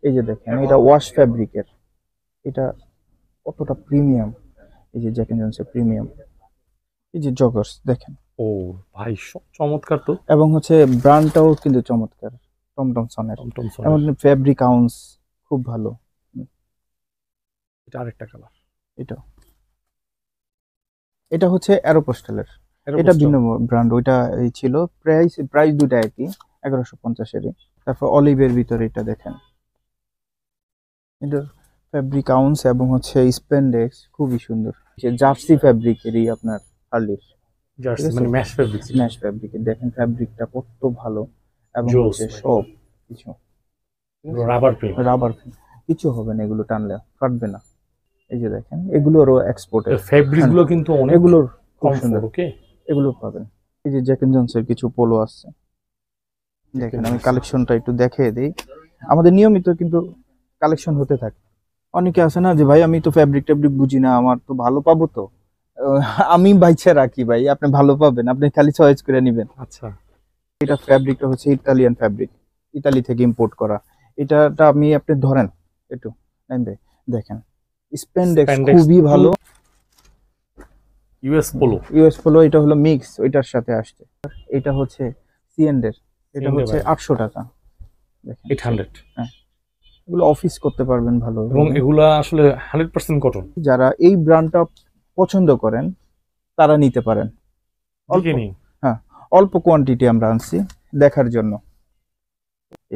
এই যে দেখেন এটা ওয়াশ ফ্যাব্রিকের, এটা কতটা প্রিমিয়াম। এই যে জ্যাক এন্ড জনসের প্রিমিয়াম, এই যে জগার্স দেখেন। ও ভাই, চমৎকার তো। এবং হচ্ছে ব্র্যান্ডটাও কিন্তু চমৎকার, টমটমসনের। টমটম এবং সোনার। ফ্যাব্রিক আউন্স খুব ভালো। এটা আরেকটা কালার। এটা এটা হচ্ছে অ্যারোপোস্টালের, এটা এরোপোস্টাল। ভিন্ন ব্র্যান্ড। ওইটা এই ছিল, প্রাইস প্রাইস দুটা একই, 1150-এরই। তারপর অলিভের ভিতরে এটা দেখেন, এটা ফ্যাব্রিক আউন্স এবং হচ্ছে স্প্যান্ডেক্স খুবই সুন্দর। জার্সি ফ্যাব্রিকেরই আপনার হার্লির, ঠিক জার্সি আছে, মানে ম্যাশ ফেব্রিক। স্ম্যাশ ফ্যাব্রিকের। দেখেন ফ্যাব্রিকটা কত ভালো, এবং জোস হচ্ছে ভাই। সব কিছু, ঠিক আছে, রাবার প্রিন্ট। রাবার কিছু হবে না, এগুলো টানলে ফাটবে না। এই যে দেখেন এগুলোরও এক্সপোর্টের, ফেব্রিক গুলো কিন্তু অনেক এগুলোর খুব কমফোর্ট। সুন্দর, ওকে। এগুলো পাবেন। এই যে জ্যাক এন্ড জনসের কিছু পোলো আসছে, দেখেন আমি কালেকশনটা একটু দেখিয়ে দিই। আমাদের নিয়মিত কিন্তু কালেকশন হতে থাকে। অনেকে আছে না যে ভাই আমি তো ফ্যাব্রিক ট্যাব্রিক বুঝি না, আমার তো ভালো পাবো তো। আমি বাইচা রাখি ভাই, আপনি ভালো পাবেন, আপনি খালি চয়েস করে নেবেন। আচ্ছা। এটা ফ্যাব্রিকটা হচ্ছে ইতালিয়ান ফ্যাব্রিক, ইতালি থেকে ইম্পোর্ট করা। এটাটা আপনি ধরেন একটু, দেখেন স্প্যান্ডেক্স স্প্যান্ডেক্স খুবই টু ভালো। US polo. ইউএস পোলো, এটা হলো মিক্স, ওইটার সাথে আসছে। এটা হচ্ছে সিএন্ডের, এটা হচ্ছে ভাই 800 টাকা। দেখেন 800। হ্যাঁ, এগুলো অফিস করতে পারবেন ভালো। এবং এগুলা আসলে 100% কটন। যারা এই ব্র্যান্ডটা পছন্দ করেন তারা নিতে পারেন। অল্প, দেখে নিন। হ্যাঁ, অল্প কোয়ান্টিটি আমরা আনছি দেখার জন্য।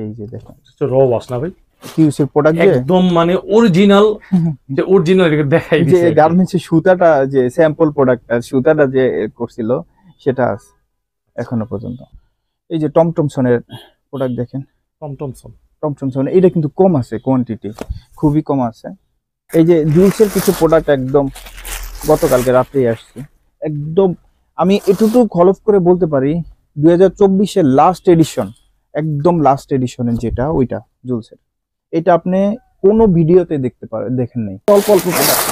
এই যে দেখেন র ওয়াশ না ভাই, কিউসির প্রোডাক্ট, যে একদম মানে অরিজিনাল। যে অরিজিনাল দেখাই যে দিছে। গার্মেন্টসের সুতাটা, যে স্যাম্পল প্রোডাক্টটা সুতাটা যে করছিল সেটা আছে এখনো পর্যন্ত। এই যে টমটমসনের প্রোডাক্ট দেখেন, টমটমসন। টমটমসন, এটা কিন্তু কম আছে, কোয়ান্টিটি খুবই কম আছে। এই যে জুলসের কিছু প্রোডাক্ট একদম গতকালকে রাত্রেই আসছে, একদম আমি এটুকু খলফ করে বলতে পারি 2024-এর লাস্ট এডিশন, একদম লাস্ট এডিশনের যেটা ওইটা জুলসের। এটা আপনি কোনো ভিডিওতে দেখতে পারেন, দেখেন নাই, অল্প অল্প প্রোডাক্ট।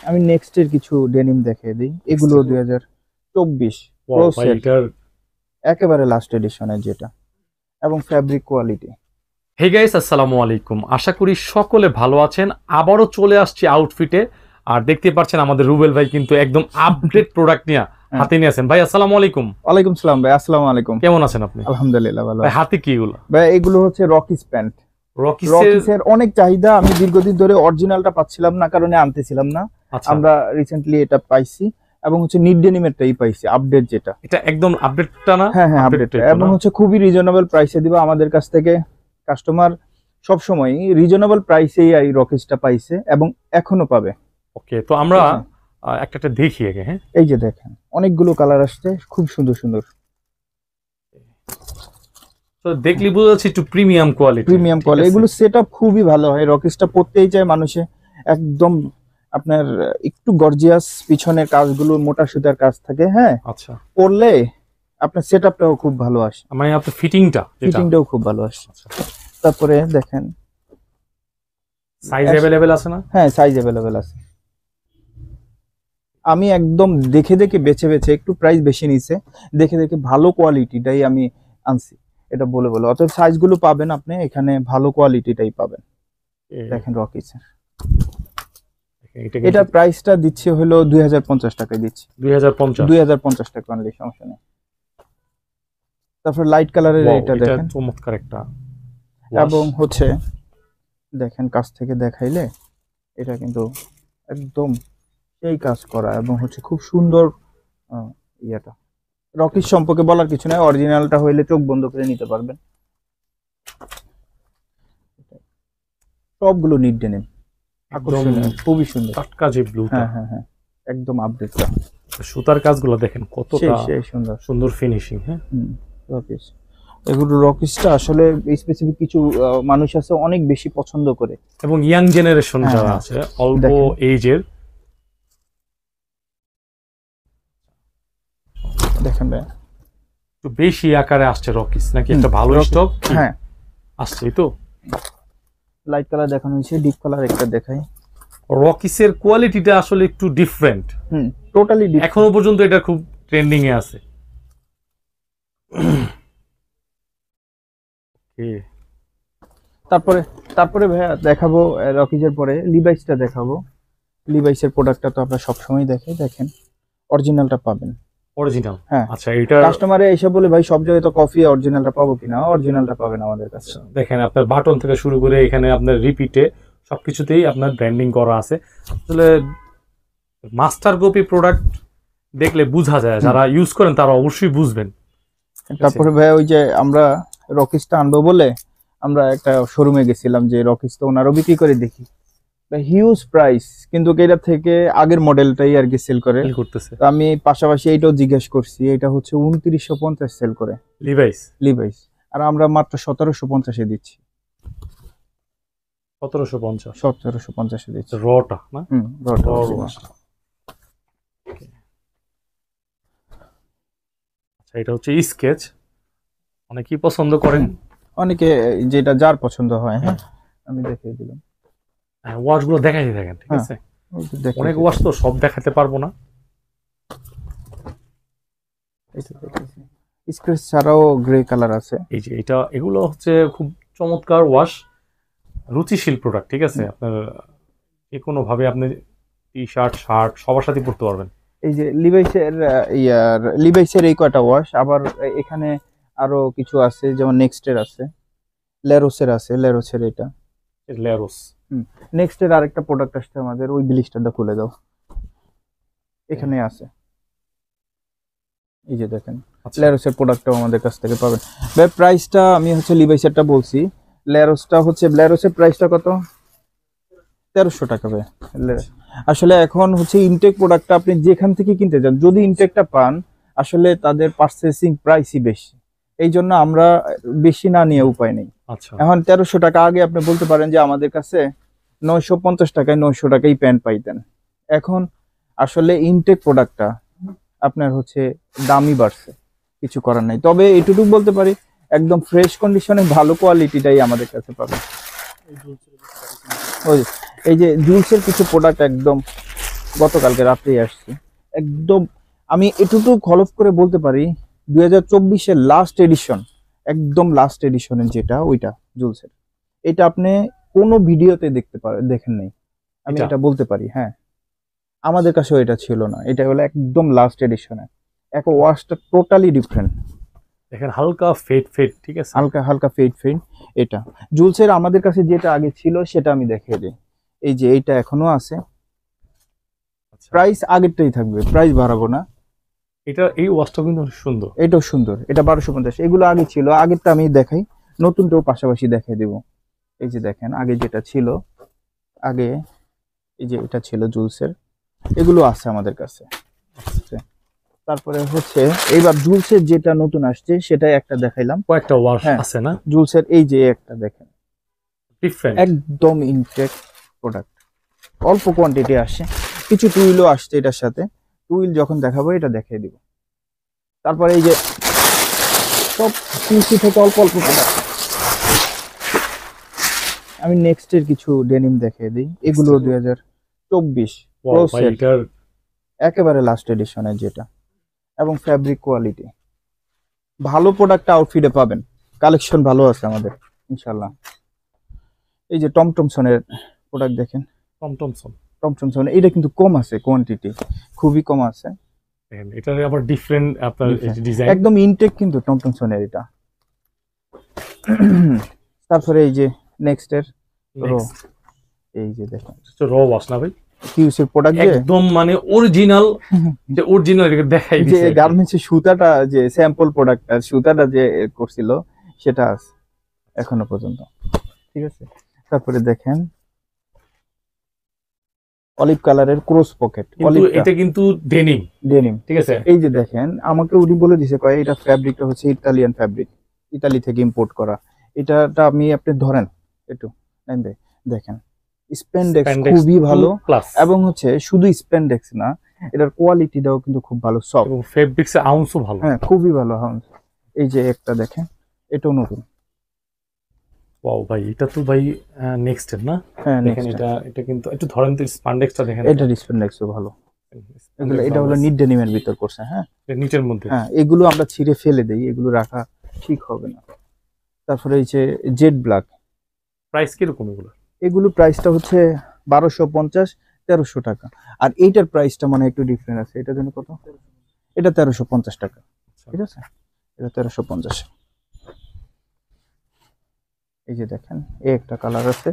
আমি নেক্সটের কিছু ডেনিম দেখিয়ে দিই, এগুলো 2024 ওয়াও ভাই, প্রোসের এটার। একেবারে লাস্ট এডিশনের যেটা, এবং ফ্যাব্রিক কোয়ালিটি। হে গাইস, আসসালামু আলাইকুম। আশা করি সকলে ভালো আছেন। আবারও চলে আসছি আউটফিটে। আর দেখতে পাচ্ছেন আমাদের রুবেল ভাই কিন্তু একদম আপডেট প্রোডাক্ট নিয়ে হাতে নিয়ে আছেন। ভাই আসসালামু আলাইকুম। ওয়ালাইকুম সালাম ভাই, আসসালামু আলাইকুম। কেমন আছেন আপনি? আলহামদুলিল্লাহ ভালো ভাই আছি। হাতে কি এগুলো? ভাই এগুলো হচ্ছে রকিস প্যান্ট। রকিসের। রকিসের অনেক চাহিদা, আমি দীর্ঘদিন ধরে অরিজিনালটা পাচ্ছিলাম না কারণে আনতেছিলাম না। আচ্ছা। আমরা রিসেন্টলি এটা পাইছি, এবং হচ্ছে নিড ডেনিমেরটাই পাইছি আপডেট যেটা। এটা একদম আপডেটটা না? হ্যাঁ হ্যাঁ আপডেট, এবং হচ্ছে খুবই রিজনেবল প্রাইসে দিবা আমাদের কাছ থেকে। কাস্টমার সবসময় রিজনেবল প্রাইসেই এই রকিসটা পাইছে এবং এখনো পাবে। ওকে, তো আমরা একটা একটা দেখি আগে। হ্যাঁ, এই যে দেখেন অনেকগুলো কালার আসছে, খুব সুন্দর সুন্দর। তো দেখলি বোঝা যাচ্ছে একটু প্রিমিয়াম কোয়ালিটি। প্রিমিয়াম কোয়ালিটি, এগুলো সেটআপ খুবই ভালো হয়। রকিসটা পরতেই চায় মানুষে, একদম আপনার একটু গর্জিয়াস, পিছনের কাজগুলো মোটা সুতার কাজ থাকে, হ্যাঁ, আচ্ছা। পরলে আপনার সেটআপটাও খুব ভালো আসে, মানে আপনার ফিটিংটা ফিটিংটাও খুব ভালো আসে। তারপরে দেখেন সাইজ अवेलेबल আছে না? হ্যাঁ, সাইজ अवेलेबल আছে। আমি একদম দেখে দেখে বেছে বেছে, একটু প্রাইস বেশি নিছে, দেখে দেখে ভালো কোয়ালিটিটাই আমি আনছি, এটা বলে বলে। অতএব সাইজগুলো পাবেন আপনি এখানে, ভালো কোয়ালিটিটাই পাবেন। দেখেন রকিসের এটা প্রাইসটা দিচ্ছি হলো 2050 টাকায় দিচ্ছি। 2050 টাকা অনলি, সমস্যা নেই। তারপর লাইট কালারের এটা দেখেন, চমৎকার একটা। এবং হচ্ছে দেখেন কাছ থেকে দেখাইলে এটা কিন্তু একদম সেই কাজ করা, এবং হচ্ছে খুব সুন্দর। ইয়েটা রকিস সম্পর্কে বলার কিছু নাই, অরিজিনালটা হইলে চোখ বন্ধ করে নিতে পারবেন। সবগুলো নিট ডেনিম, আকর্ষণীয়, খুবই সুন্দর। টাটকা যে ব্লুটা, হ্যাঁ হ্যাঁ হ্যাঁ, একদম আপডেটটা। সুতার কাজগুলো দেখেন কতটা সেই সুন্দর সুন্দর ফিনিশিং। হ্যাঁ, রকিস, এগুলো রকিসটা আসলে স্পেসিফিক কিছু মানুষ আছে অনেক বেশি পছন্দ করে, এবং ইয়াং জেনারেশন যারা আছে অল্প এজের। দেখেন ভাই একটু বেশি আকারে আসছে রকিস নাকি? একটা ভালো স্টক হ্যাঁ আসছে তো। লাইট কালার দেখানো হয়েছে, ডিপ কালার একটা দেখাই। রকিসের কোয়ালিটিটা আসলে একটু ডিফারেন্ট। টোটালি এখনো পর্যন্ত এটা খুব ট্রেন্ডিং এ আছে। তারপরে তারপরে ভাইয়া দেখাবো রকিজের পরে লিভাইসটা দেখাবো। লিভাইসের প্রোডাক্টটা তো আপনারা সবসময় দেখেন, অরিজিনালটা পাবেন। অরিজিনাল। হ্যাঁ, আচ্ছা, এটা কাস্টমারে এসে বলে ভাই সব জায়গায় তো কফি অরিজিনালটা পাবো কিনা, অরিজিনালটা পাবেন আমাদের কাছে। দেখেন আপনার বাটন থেকে শুরু করে এখানে আপনার রিপিটে সবকিছুতেই আপনার ব্র্যান্ডিং করা আছে। আসলে মাস্টার কপি প্রোডাক্ট দেখলে বোঝা যায়, যারা ইউজ করেন তারা অবশ্যই বুঝবেন। তারপরে ভাই ওই যে আমরা রকিজটা আনবো বলে আমরা একটা শোরুমে গেছিলাম, যে রকিজ তো ওনারও বিক্রি করে দেখি হিউজ প্রাইস, কিন্তু এটার থেকে আগের মডেলটাই আর কি সেল করে। করতেছে তো আমি পাশাপাশি এইটাও জিজ্ঞেস করছি, এটা হচ্ছে 2950 সেল করে লিভাইস, আর আমরা মাত্র 1750-এ দিচ্ছি। 1750 1750-এ দিচ্ছি রটা না? রটা Raw original। wash। আচ্ছা, এটা হচ্ছে স্কেচ, অনেকেই পছন্দ করেন। অনেকে যেটা যার পছন্দ হয়। হ্যাঁ, আমি দেখিয়ে দিলাম। ওয়াশ গুলো দেখাই দেখেন, ঠিক হ্যাঁ, আছে। ওই যে দেখিয়ে অনেক দিলাম। ওয়াশ তো সব দেখাতে পারবো না। স্ক্র্যাচ ছাড়াও গ্রে কালার আছে। এই যে এটা, এগুলো হচ্ছে খুব চমৎকার ওয়াশ, রুচিশীল প্রোডাক্ট, ঠিক আছে। আপনার যে কোনো ভাবে আপনি টি শার্ট শার্ট সবার সাথে পরতে পারবেন। এই যে লিভাইসের এই কয়টা ওয়াশ, আবার এখানে আরো কিছু আছে, যেমন নেক্সটের আছে, লেরোসের এটা লেরোস। নেক্সটের আরেকটা প্রোডাক্ট আসছে আমাদের, ওই ব্লিস্টারটা খুলে দাও, এখানে আছে। এই যে দেখেন, লেরোসের প্রোডাক্টটাও আমাদের কাছ থেকে পাবেন। ভাই প্রাইসটা আমি হচ্ছে লিভাইসেরটা বলছি, লেরোসের প্রাইসটা কত? 1300 টাকা ভাই। আসলে এখন হচ্ছে ইনটেক প্রোডাক্টটা আপনি যেখান থেকে কিনতে যান, যদি ইনটেকটা পান, আসলে তাদের পারচেসিং প্রাইসই বেশি, এই জন্য আমরা বেশি না নিয়ে উপায় নেই। আচ্ছা, এখন 1300 টাকা, আগে আপনি বলতে পারেন যে আমাদের কাছে 950 টাকায় 900 টাকায় প্যান্ট পাইতেন। এখন আসলে ইনটেক প্রোডাক্টটা আপনার হচ্ছে দামই বাড়ছে, কিছু করার নাই। তবে এটুকু বলতে পারি, একদম ফ্রেশ কন্ডিশনে ভালো কোয়ালিটিটাই আমাদের কাছে পাবেন। ওই এই যে জুলসের কিছু প্রোডাক্ট একদম গতকালকে রাত্রেই আসছে, একদম আমি এটুকু খলফ করে বলতে পারি 2024-এর লাস্ট এডিশন, একদম লাস্ট এডিশনের যেটা, ওইটা জুলসের। এটা আপনি কোনো ভিডিওতে দেখেন নাই, আমি এটা বলতে পারি। হ্যাঁ, আমাদের কাছেও এটা ছিল না, এটা হলো একদম লাস্ট এডিশনে। এক ওয়াশটা টোটালি ডিফারেন্ট, দেখেন হালকা ফেড, ঠিক আছে, হালকা ফেড। এটা জুলসের আমাদের কাছে যেটা আগে ছিল সেটা আমি দেখিয়ে দিই। এই যে এইটা এখনো আছে, প্রাইস আগেরটাই থাকবে, প্রাইস বাড়াবো না। এটা এই ওয়াশটা কিন্তু সুন্দর, এটাও সুন্দর, এটা 1250। এগুলো আগে ছিল, আগেরটা আমি দেখাই, নতুনটাও পাশাপাশি দেখাই দিব। এই যে দেখেন, আগে যেটা ছিল, আগে এই যে এটা ছিল জুলসের, এগুলো আছে আমাদের কাছে। তারপরে হচ্ছে এইবার জুলসের যেটা নতুন আসছে সেটাই একটা দেখাইলাম, কয়েকটা ওয়াশ আছে না জুলসের। এই যে একটা দেখেন, ডিফারেন্ট, একদম ইনটেক প্রোডাক্ট, অল্প কোয়ান্টিটি আসে, কিছু টুইলও আসছে এটার সাথে। টুইল যখন দেখাবো এটা দেখিয়ে দিব। তারপরে এই যে সব পিসি থেকে অল্প প্রোডাক্ট, আমি নেক্সটের কিছু ডেনিম দেখিয়ে দিই। এগুলো 2024 একেবারে লাস্ট এডিশনের যেটা, এবং ফ্যাব্রিক কোয়ালিটি ভালো, প্রোডাক্ট আউটফিটে পাবেন, কালেকশন ভালো আছে আমাদের ইনশাল্লাহ। এই যে টমটমসনের প্রোডাক্ট দেখেন, টমটমসন, এটা কিন্তু কম আছে, কোয়ান্টিটি খুবই কম আছে। এটা আবার ডিফারেন্ট আপনার ডিজাইন, একদম ইনটেক কিন্তু টমটমসনের এটা। তারপরে এই যে নেক্সটের এই যে দেখেন, র ওয়াশ না ভাই, কিউসের প্রোডাক্ট একদম মানে অরিজিনাল, যে অরিজিনাল দেখাই যে গার্মেন্টসের সুতাটা, যে স্যাম্পল প্রোডাক্টটা, সুতাটা যে করছিল সেটা আছে এখনো পর্যন্ত, ঠিক আছে। তারপরে দেখেন অলিভ কালারের ক্রস পকেট, এটা কিন্তু ডেনিম, ঠিক আছে। এই যে দেখেন, আমাকে উনি বলে দিছে কয় এটা ফ্যাব্রিকটা হচ্ছে ইতালিয়ান ফ্যাব্রিক, ইতালি থেকে ইম্পোর্ট করা। এটাটা আমি আপনি ধরেন একটু দেখেন, স্প্যান্ডেক্স খুবই ভালো, এবং হচ্ছে শুধু স্প্যান্ডেক্স না, এটার কোয়ালিটিটাও কিন্তু খুব ভালো, সফট, এবং ফেব্রিক্সের আউন্সও ভালো। হ্যাঁ, খুবই ভালো আউন্স। এই যে একটা দেখেন, এটাও নতুন। ওয়াও ভাই, এটা তো ভাই নেক্সট না? হ্যাঁ, দেখেন এটা কিন্তু একটু ধরেন তো, স্প্যান্ডেক্সটা দেখেন, এটা স্প্যান্ডেক্সও ভালো। এগুলো এটা হলো নিট ডেনিমের ভিতর করছে। হ্যাঁ, নিচের মধ্যে। হ্যাঁ, এগুলো আমরা ছিঁড়ে ফেলে দেই, এগুলো রাখা ঠিক হবে না। তারপরে এই যে জেড ব্ল্যাক, প্রাইস কিরকম এগুলো? এগুলো প্রাইসটা হচ্ছে 1250 1300 টাকা। আর এইটার প্রাইসটা মানে একটু ডিফারেন্ট আছে। এটা জন্য কত? এটা 1350 টাকা। ঠিক আছে, এটা 1350। এই যে দেখেন এই একটা কালার আছে,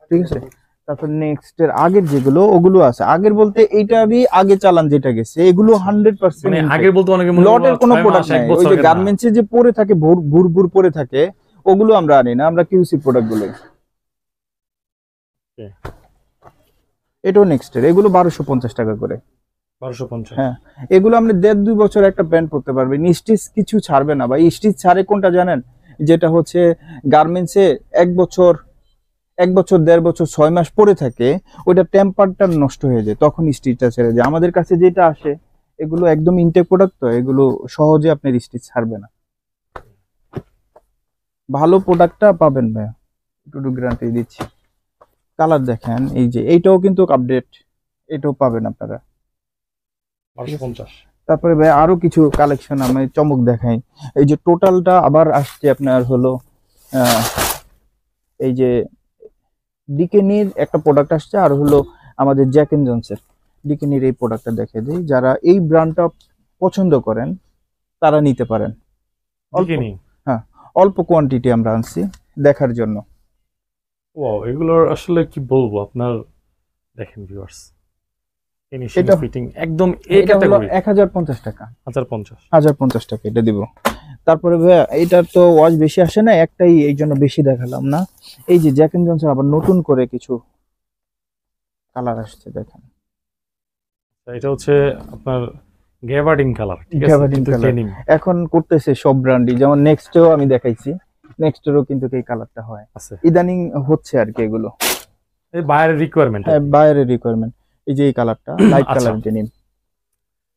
ঠিক আছে। তারপর নেক্সট এর আগের যেগুলো ওগুলো আছে, আগের বলতে এইটারই আগে চালান যেটা গেছে এগুলো 100% মানে আগের বলতে অনেকে মনে লটের কোনো 6 প্রোডাক্ট মাস 1 নাই। ওই বছর যে আগের না। গার্মেন্টসে যে পরে থাকে ভুর ভুর পরে থাকে ওগুলো আমরা আনি না, আমরা কিউসি প্রোডাক্ট গুলো। Okay. এটাও নেক্সট এর, এগুলো 1250 টাকা করে। 1250। হ্যাঁ, এগুলো আপনি 1.5-2 বছর একটা প্যান্ট পরতে পারবেন, স্টিচ কিছু ছাড়বে না ভাই। স্টিচ ছাড়ে কোনটা জানেন? যেটা হচ্ছে গার্মেন্টসে 1 বছর 1 বছর 1.5 বছর 6 মাস পরে থাকে, ওইটা টেম্পারটা নষ্ট হয়ে যায়, তখন স্টিচটা ছেড়ে যায়। আমাদের কাছে যেটা আসে এগুলো একদম ইনটেক প্রোডাক্ট, তো এগুলো সহজে আপনার স্টিচ ছাড়বে না। ভালো প্রোডাক্টটা পাবেন ভাই, একটু গ্যারান্টি দিচ্ছি। কালার দেখেন, এই যে এইটাও কিন্তু আপডেট, এটাও পাবেন আপনারা। 1250। তারপরে ভাই আরো কিছু কালেকশন আমি চমক দেখাই। এই যে টোটালটা আবার আসছে আপনার হলো এই যে ডিকেনির একটা প্রোডাক্ট আসছে, আর হলো আমাদের জ্যাক এন্ড জনসের। ডিকেনির এই প্রোডাক্টটা দেখে দিই, যারা এই ব্র্যান্ডটা পছন্দ করেন তারা নিতে পারেন। অল্প, ডিকেনি। হ্যাঁ, অল্প কোয়ান্টিটি আমরা আনছি দেখার জন্য। ওয়াও, এগুলোর আসলে কি বলবো আপনার, দেখেন ভিউয়ার্স, ফিনিশিং এটা- ফিটিং একদম এ এটা হলো ক্যাটাগরি। 1050 টাকা। 1050। 1050 টাকা এটা দিব। তারপরে ভাইয়া এটার তো ওয়াজ বেশি আসে না, একটাই এই জন্য বেশি দেখালাম না। এই যে জ্যাক এন্ড জনসন আবার নতুন করে কিছু কালার আসছে দেখেন। এটা হচ্ছে আপনার গ্যাভার্ডিং কালার, ঠিক আছে, গ্যাভার্ডিং কিন্তু কালার ডেনিম এখন করতেছে সব ব্র্যান্ডই, যেমন নেক্সটেও আমি দেখাইছি, নেক্সটেরও কিন্তু এই কালারটা হয় আছে। ইদানিং হচ্ছে আর কি এগুলো। এই বায়ারের রিকোয়ারমেন্ট। হ্যাঁ, বায়ারের রিকোয়ারমেন্ট। এই যে এই কালারটা লাইট আচ্ছা। কালার ডেনিম,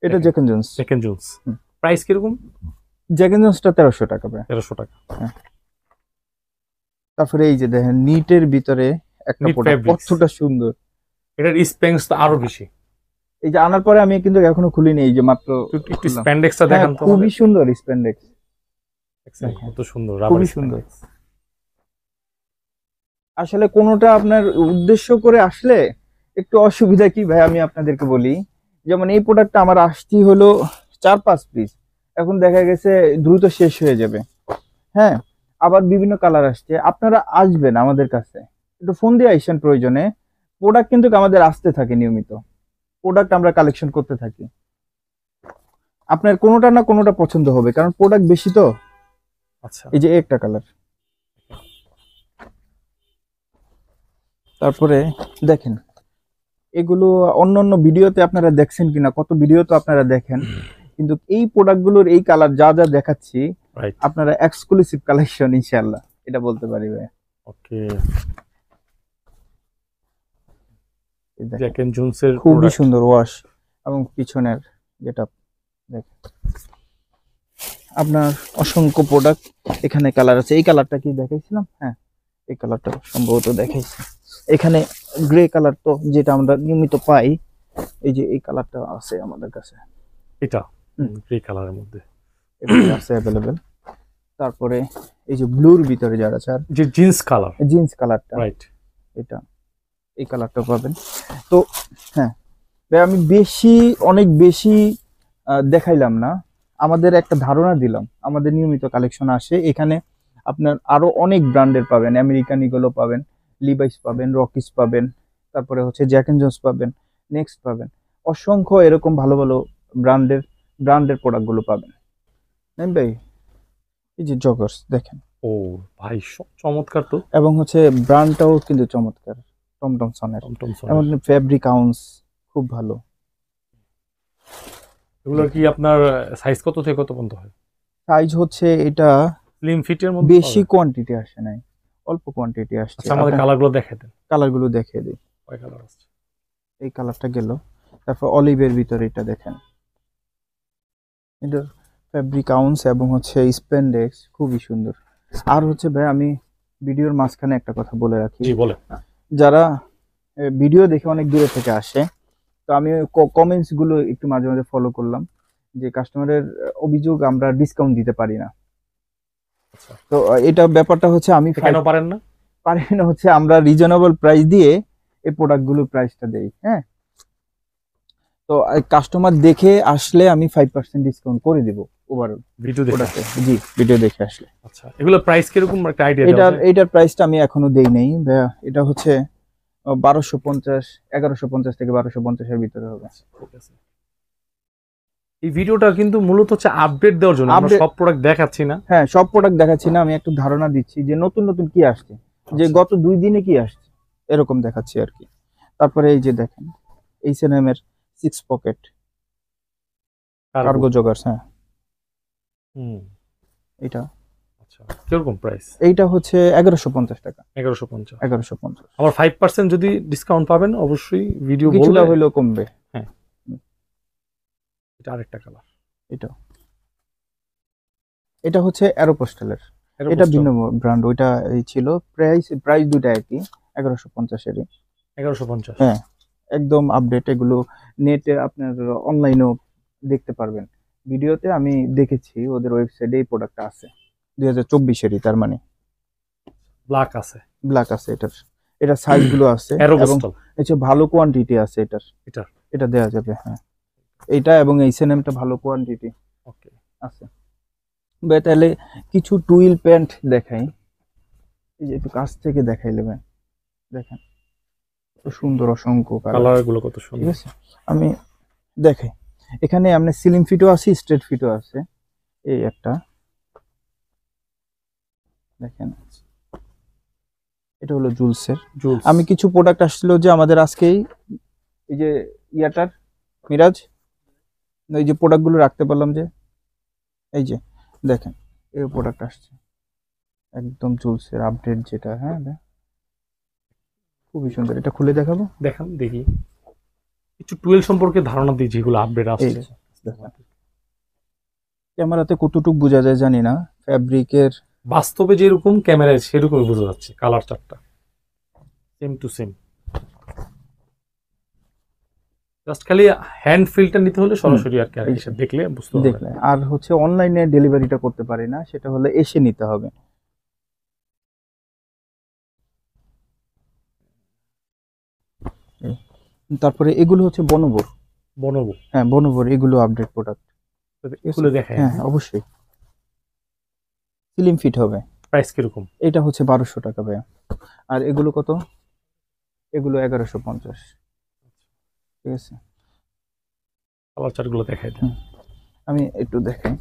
এটা দেখেন। Jack and Jones. Second jeans হুম। প্রাইস কিরকম? জ্যাক এন্ড জনসটা 1300 টাকা ভাই। 1300 টাকা। তারপরে এই যে দেখেন নিটের ভিতরে একটা Knit প্রোডাক্ট fabrics। কতটা সুন্দর। এটার স্পেন্স তো আরো বেশি। এই যে আনার পরে আমি কিন্তু এখনো খুলিনি, এই যে মাত্র একটু খুললাম। স্প্যান্ডেক্সটা হ্যাঁ, দেখান তো খুবই আমাদের। সুন্দর স্প্যান্ডেক্স, দেখছেন দেখেন। কত সুন্দর, খুবই রাবারি সুন্দর। সুন্দর। আসলে কোনোটা আপনার উদ্দেশ্য করে আসলে একটু অসুবিধা কি ভাই আমি আপনাদেরকে বলি। যেমন এই প্রোডাক্টটা আমার আসতি হলো 4-5 পিস, এখন দেখা গেছে দ্রুত শেষ হয়ে যাবে। হ্যাঁ, আবার বিভিন্ন কালার আসছে। আপনারা আসবেন আমাদের কাছে, একটু ফোন দিয়ে আইসেন প্রয়োজনে। প্রোডাক্ট কিন্তু আমাদের আসতে থাকে নিয়মিত, প্রোডাক্ট আমরা কালেকশন করতে থাকি। আপনার কোনোটা না কোনোটা পছন্দ হবে, কারণ প্রোডাক্ট বেশি তো। আচ্ছা, এই যে একটা কালার। তারপরে দেখেন এগুলো অন্য ভিডিওতে আপনারা দেখছেন কিনা, কত ভিডিও তো আপনারা দেখেন, কিন্তু এই প্রোডাক্টগুলোর এই কালার যা যা দেখাচ্ছি রাইট। আপনারা এক্সক্লুসিভ কালেকশন ইনশাআল্লাহ, এটা বলতে পারি ভাই। ওকে, এই দেখেন, জ্যাক এন্ড জোনসের খুবই প্রোডাক্ট। সুন্দর ওয়াশ এবং পিছনের যেটা দেখেন আপনার অসংখ্য প্রোডাক্ট এখানে কালার আছে। এই কালারটা কি দেখাইছিলাম? হ্যাঁ, এই কালারটা সম্ভবত দেখাইছি। এখানে গ্রে কালার তো যেটা আমরা নিয়মিত পাই, এই যে এই কালারটা আছে আমাদের কাছে, এটা হুম। গ্রে কালারের মধ্যে এগুলো আছে অ্যাভেলেবেল। তারপরে এই যে ব্লুর ভিতরে যারা চান, যে জিন্স কালার, জিন্স কালারটা, রাইট। এটা এই কালারটা পাবেন। তো হ্যাঁ ভাই, আমি অনেক বেশি দেখাইলাম না, আমাদের একটা ধারণা দিলাম। আমাদের নিয়মিত কালেকশন আসে এখানে, আপনার আরো অনেক ব্র্যান্ডের পাবেন, আমেরিকান ইগলো পাবেন, লিভাইস পাবেন, রকিস পাবেন, তারপরে হচ্ছে জ্যাক এন্ড জোন্স পাবেন, নেক্সট পাবেন, অসংখ্য এরকম ভালো ভালো ব্র্যান্ডের প্রোডাক্টগুলো পাবেন। নাইম ভাই, এই যে জগার্স দেখেন, ও ভাই, চমৎকার তো। এবং হচ্ছে ব্র্যান্ডটাও কিন্তু চমৎকার, টমটমসনের। টমটম এবং ফেব্রিক আউন্স খুব ভালো। এগুলো কি আপনার সাইজ কত থেকে কত পর্যন্ত হয়? সাইজ হচ্ছে এটা স্লিম ফিটের মধ্যে বেশি পাবে? কোয়ান্টিটি আসে নাই, অল্প কোয়ান্টিটি আসছে। আচ্ছা, আমাদের কালারগুলো দেখে দেন। কালারগুলো দেখিয়ে দিই। কয় কালার আছে? এই কালারটা গেল, তারপর অলিভের ভিতরে এটা দেখেন, এটা ফেব্রিক আউন্স এবং হচ্ছে স্পেন্ডেক্স, খুবই সুন্দর। আর হচ্ছে ভাই আমি ভিডিওর মাঝখানে একটা কথা বলে রাখি, জি বলে। যারা ভিডিও দেখে অনেক দূরে থেকে আসে, তো আমি কমেন্টস গুলো একটু মাঝে মাঝে ফলো করলাম, যে কাস্টমারের অভিযোগ আমরা ডিসকাউন্ট দিতে পারি না। আচ্ছা, তো এটা ব্যাপারটা হচ্ছে আমি কেন পারেন না? পারি না হচ্ছে আমরা রিজনেবল প্রাইস দিয়ে এই প্রোডাক্টগুলোর প্রাইসটা দেই। হ্যাঁ, তো কাস্টমার দেখে আসলে আমি 5% ডিসকাউন্ট করে দিব ওভারঅল ভিডিও দেখে। প্রোডাক্টে। জি, ভিডিও দেখে আসলে। আচ্ছা, এগুলো প্রাইস কিরকম একটা আইডিয়া এটার প্রাইসটা আমি এখনো দেই নাই ভাইয়া। এটা হচ্ছে 1250, 1150 থেকে 1250 এর ভিতরে হবে। ঠিক আছে। এই ভিডিওটা কিন্তু মূলত হচ্ছে আপডেট দেওয়ার জন্য, আমরা সব প্রোডাক্ট দেখাচ্ছি না। হ্যাঁ, সব প্রোডাক্ট দেখাচ্ছি না, আমি একটু ধারণা দিচ্ছি যে নতুন নতুন কি আসছে, যে গত 2 দিনে কি আসছে এরকম দেখাচ্ছি আর কি। তারপরে এই যে দেখেন H&M এর 6 পকেট কার্গো জগার্স। হ্যাঁ, এটা আচ্ছা, কিরকম প্রাইস? এইটা হচ্ছে 1150 টাকা। 1150। আবার 5% যদি ডিসকাউন্ট পাবেন অবশ্যই ভিডিও বললে কিছুটা হইলেও কমবে। হ্যাঁ, এটা আরেকটা কালার। এটা হচ্ছে অ্যারোপোস্টালের, এটা ভিন্ন ব্র্যান্ড। ওইটা এই ছিল প্রাইস দুটো একই, 1150 এরই। 1150। হ্যাঁ, একদম আপডেট। এগুলো নেটে আপনার অনলাইনেও দেখতে পারবেন। ভিডিওতে আমি দেখেছি ওদের ওয়েবসাইটে এই প্রোডাক্টটা আছে 2024 এরই, তার মানে ব্ল্যাক আছে। এটা সাইজগুলো আছে এবং এটা ভালো কোয়ান্টিটি আছে এটা দেওয়া যাবে। হ্যাঁ, এটা এবং H&M টা ভালো কোয়ান্টিটি ওকে আছে। তাহলে কিছু টুইল প্যান্ট দেখাই, এই যে একটু কাছ থেকে দেখাইলে ভাই দেখেন কত সুন্দর, অসংখ্য কালারগুলো কত সুন্দর। ঠিক আছে, আমি দেখাই। এখানে আপনি স্লিম ফিটও আছে, স্ট্রেট ফিটও আছে। এই একটা দেখেন, এটা হলো জুলসের। আমি কিছু প্রোডাক্ট আসছিল যে আমাদের আজকেই, এই যে ইয়াটার মিরাজ, এই যে প্রোডাক্টগুলো রাখতে পারলাম যে, এই যে দেখেন এই প্রোডাক্ট আসছে একদম জুলসের আপডেট যেটা। হ্যাঁ, খুবই সুন্দর। এটা খুলে দেখাবো, দেখান দেখি। কিছু টুয়েল সম্পর্কে ধারণা দিই যেগুলো আপডেট আসছে। ক্যামেরাতে কতটুকু বোঝা যায় জানি না, ফ্যাব্রিকের বাস্তবে যেরকম ক্যামেরায় সেরকমই বোঝা যাচ্ছে। কালার চারটা সেম টু সেম, জাস্ট খালি হ্যান্ড ফিলটা নিতে হলে সরাসরি আর কি এসে দেখলে বুঝতে পারবে। আর হচ্ছে অনলাইনে ডেলিভারিটা করতে পারি না, সেটা হলে এসে নিতে হবে। তারপরে এগুলো হচ্ছে বনবো। হ্যাঁ, বনবোর এগুলো আপডেট প্রোডাক্ট। খুলে দেখায়? হ্যাঁ, অবশ্যই। স্লিম ফিট হবে। প্রাইস কিরকম? এটা হচ্ছে 1200 টাকা ভাইয়া। আর এগুলো কত? এগুলো 1150। ঠিক আছে, কালার চার্টগুলো দেখাই দেন। আমি একটু দেখাই।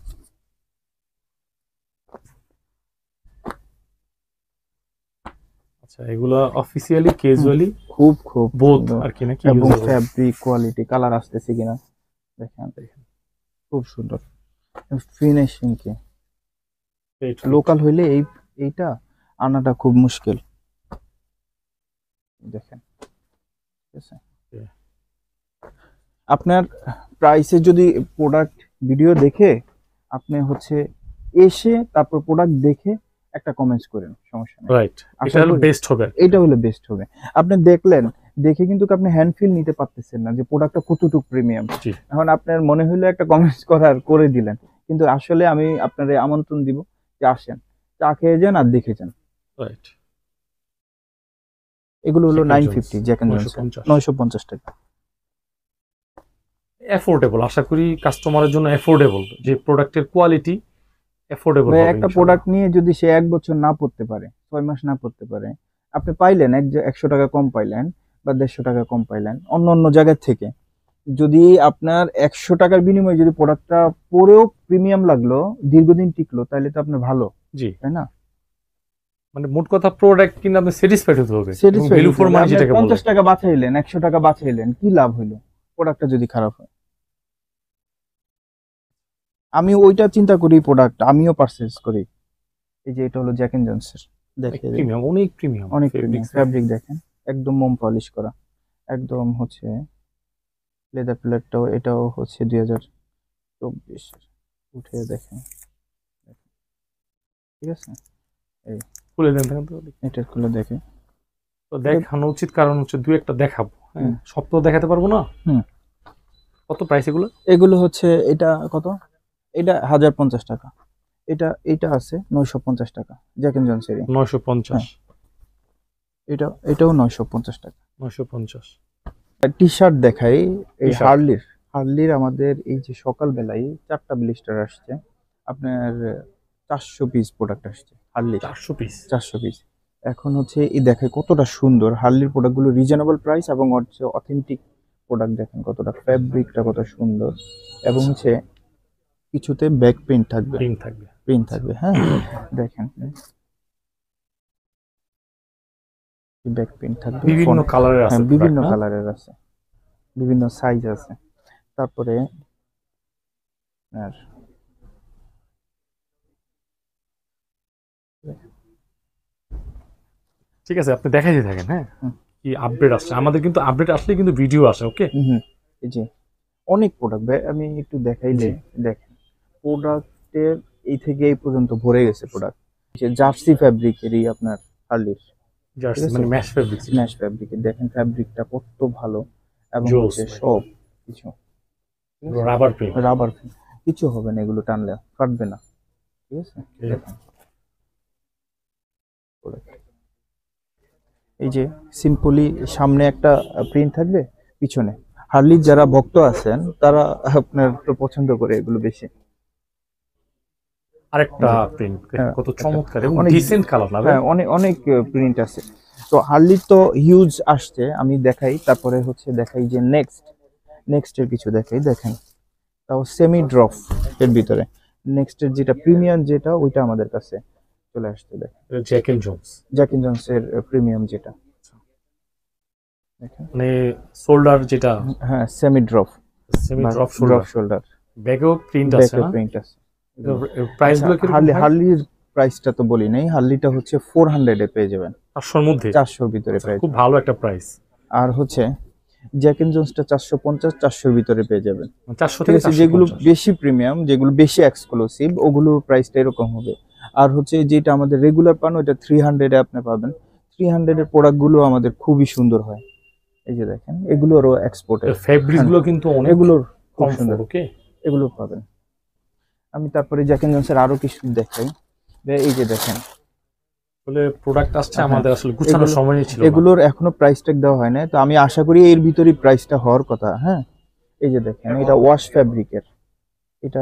আচ্ছা, এগুলো অফিশিয়ালি ক্যাজুয়ালি খুব বোথ আর কি নাকি? এবং ফ্যাব্রিক কোয়ালিটি, কালার আসতেছে কিনা দেখেন, খুব সুন্দর ফিনিশিং। কি লোকাল হইলে এইটা আনাটা খুব মুশকিল। দেখেন, ঠিক আছে, আপনার প্রাইসে যদি প্রোডাক্ট ভিডিও দেখে আপনি হচ্ছে এসে তারপর প্রোডাক্ট দেখে একটা কমেন্টস করেন, সমস্যা নেই। রাইট, এটা হলো বেস্ট হবে। এটা হলো বেস্ট হবে। আপনি দেখলেন, দেখে কিন্তু আপনি হ্যান্ড ফিল নিতে পারতেছেন না যে প্রোডাক্টটা কতটুকু প্রিমিয়াম। এখন আপনার মনে হইলো একটা কমেন্টস করে দিলেন, কিন্তু আসলে আমি আপনারে আমন্ত্রণ দিব যে আসেন, চা খেয়ে যান আর দেখে যান। রাইট, এগুলো হলো 950 জ্যাক এন্ড জনসন, 950 টাকা। এফোর্ডেবল, আশা করি কাস্টমারের জন্য এফোর্ডেবল, যে প্রোডাক্টের কোয়ালিটি এফোর্ডেবল হবে। একটা প্রোডাক্ট নিয়ে যদি সে 1 বছর না পড়তে পারে, 6 মাস না পড়তে পারে, আপনি পাইলেন 100 টাকা কম পাইলেন বা 150 টাকা কম পাইলেন অন্য জায়গা থেকে। যদি আপনার 100 টাকার বিনিময়ে যদি প্রোডাক্টটা পরেও প্রিমিয়াম লাগলো, দীর্ঘদিন টিকলো, তাহলে তো আপনার ভালো। জি, তাই না? মানে মোট কথা প্রোডাক্ট কিনে আপনি স্যাটিসফাইড হতে হবে। ভ্যালু ফর মানি যেটাকে বলে। 50 টাকা বাঁচাইলেন, 100 টাকা বাঁচাইলেন, কি লাভ হলো প্রোডাক্টটা যদি খারাপ হয়? আমি ওইটা চিন্তা করি, প্রোডাক্ট আমিও পারচেজ করি। এই যে এটা হলো জ্যাক এন্ড জনসের, দেখেন অনেক প্রিমিয়াম ফ্যাব্রিক দেখেন, একদম মোম পলিশ করা, একদম হচ্ছে লেদার প্লেটটাও, এটাও হচ্ছে 2024 উঠে দেখেন। ঠিক আছে, এই খুলে দেন, এটা খুলে দেখে তো দেখানো উচিত, কারণ হচ্ছে দুই একটা দেখাবো। হ্যাঁ, সব তো দেখাতে পারবো না। কত প্রাইস এগুলো হচ্ছে, এটা কত? এটা 1050 টাকা। এটা আছে 950 টাকা জ্যাক এন্ড জনসের। 950। এটাও 950 টাকা। 950। টি শার্ট দেখাই, এই T-shirt। হার্লির আমাদের এই যে সকালবেলায় 4টা ব্লিস্টার আসছে, আপনার 400 পিস প্রোডাক্ট আসছে হার্লির, 400 পিস। 400 পিস। এখন হচ্ছে এই দেখে কতটা সুন্দর হার্লির প্রোডাক্টগুলো, রিজনেবল প্রাইস এবং হচ্ছে অথেন্টিক প্রোডাক্ট। দেখেন কতটা ফ্যাব্রিকটা কত সুন্দর, এবং হচ্ছে কিছুতে ব্যাক প্রিন্ট থাকবে, হ্যাঁ দেখেন ব্যাক প্রিন্ট থাকবে, বিভিন্ন কালারের আছে, হ্যাঁ বিভিন্ন কালারের আছে, বিভিন্ন সাইজ আছে। তারপরে আর ঠিক আছে, আপনি দেখাইতে থাকেন। হ্যাঁ, কি আপডেট আসছে আমাদের, কিন্তু আপডেট আসলে কিন্তু ভিডিও আসে। ওকে, এই যে অনেক প্রোডাক্ট আমি একটু দেখাইলে দেখেন, প্রোডাক্টের এই থেকে এই পর্যন্ত ভরে গেছে প্রোডাক্ট। জার্সি ফ্যাব্রিকেরই আপনার হার্লির, জার্সি মানে ম্যাশ ফ্যাব্রিক। ম্যাশ ফ্যাব্রিকের দেখেন ফ্যাব্রিকটা কত ভালো, এবং হচ্ছে সব কিছু রাবার প্রিন্ট, কিছু হবে না, এগুলো টানলে ফাটবে না, ঠিক আছে। দেখেন এই যে সিম্পলি সামনে একটা প্রিন্ট থাকবে, পিছনে। হার্লির যারা ভক্ত আছেন তারা আপনার তো পছন্দ করে এগুলো বেশি। আরেকটা প্রিন্ট কত চমৎকার এবং ডিসেন্ট কালার না? হ্যাঁ, অনেক প্রিন্ট আছে। তো হার্লির তো হিউজ আসছে, আমি দেখাই। তারপরে হচ্ছে দেখাই যে নেক্সটের কিছু দেখাই। দেখেন তাও সেমি ড্রপ এর ভিতরে নেক্সটের যেটা প্রিমিয়াম, যেটা ওইটা আমাদের কাছে চলে আসছে। দেখেন জ্যাক এন্ড জোন্স এর প্রিমিয়াম যেটা, দেখেন মানে শোল্ডার যেটা, হ্যাঁ সেমি ড্রপ শোল্ডার, ব্যাগও প্রিন্ট আছে না? প্রিন্ট আছে। প্রাইস গুলো কি? হার্লির প্রাইসটা তো বলি নাই, হার্লিটা হচ্ছে 400 এ পেয়ে যাবেন, 400 এর মধ্যে, 400 এর ভিতরে প্রাইস, খুব ভালো একটা প্রাইস। আর হচ্ছে জ্যাক এন্ড জোন্সটা 450, 400 এর ভিতরে পেয়ে যাবেন। 400 থেকে 450। যেগুলো বেশি প্রিমিয়াম, যেগুলো বেশি এক্সক্লুসিভ, ওগুলো প্রাইসটা এরকম হবে। আর হচ্ছে যেটা আমাদের রেগুলার পান, ওটা 300 এ আপনি পাবেন। 300 এর প্রোডাক্টগুলো আমাদের খুবই সুন্দর হয়। এই যে দেখেন এগুলোরও এক্সপোর্টের ফেব্রিক গুলো কিন্তু অনেক, এগুলোর খুব কমফোর্ট। সুন্দর, ওকে, এগুলো পাবেন। আমি তারপরে জ্যাক এন্ড জোন্সের আরো কিছু দেখাই। এই যে দেখেন বলে প্রোডাক্ট আসছে, আমাদের আসলে গুছানোর সময় ছিল না। এগুলোর এখনো প্রাইস ট্যাগ দেওয়া হয় না, তো আমি আশা করি এর ভিতরেই প্রাইসটা হওয়ার কথা। হ্যাঁ, এই যে দেখেন এটা ওয়াশ ফ্যাব্রিকের, এটা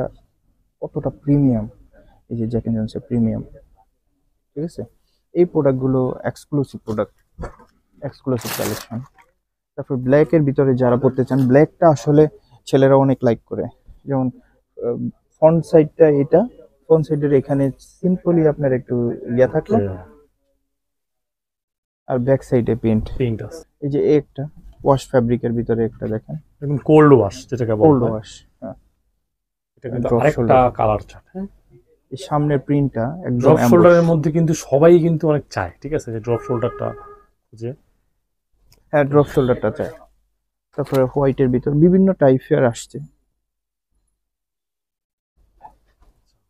কতটা প্রিমিয়াম। এই যে জ্যাক এন্ড জোন্সের প্রিমিয়াম, ঠিক আছে। এই প্রোডাক্টগুলো এক্সক্লুসিভ কালেকশন। তারপর ব্ল্যাকের ভিতরে যারা পড়তে চান, ব্ল্যাকটা আসলে ছেলেরা অনেক লাইক করে। যেমন ফ্রন্ট সাইডটা, এটা ফ্রন্ট সাইডের এখানে সিম্পলি আপনার একটু ইয়া থাকলো, আর ব্যাক সাইডে প্রিন্ট আছে। এই যে একটা ওয়াশ ফ্যাব্রিকের ভিতরে একটা দেখেন, একদম কোল্ড ওয়াশ, যেটাকে বলা হয় কোল্ড ওয়াশ। হ্যাঁ, এটা কিন্তু আরেকটা কালার চার্ট। হ্যাঁ, এই সামনের প্রিন্টটা একদম ড্রপ শোল্ডারের মধ্যে কিন্তু সবাই কিন্তু অনেক চায়, ঠিক আছে, যে ড্রপ শোল্ডারটা খুঁজে। হ্যাঁ, ড্রপ শোল্ডারটা চাই। তারপরে হোয়াইটের ভিতর বিভিন্ন টাইপের আসছে,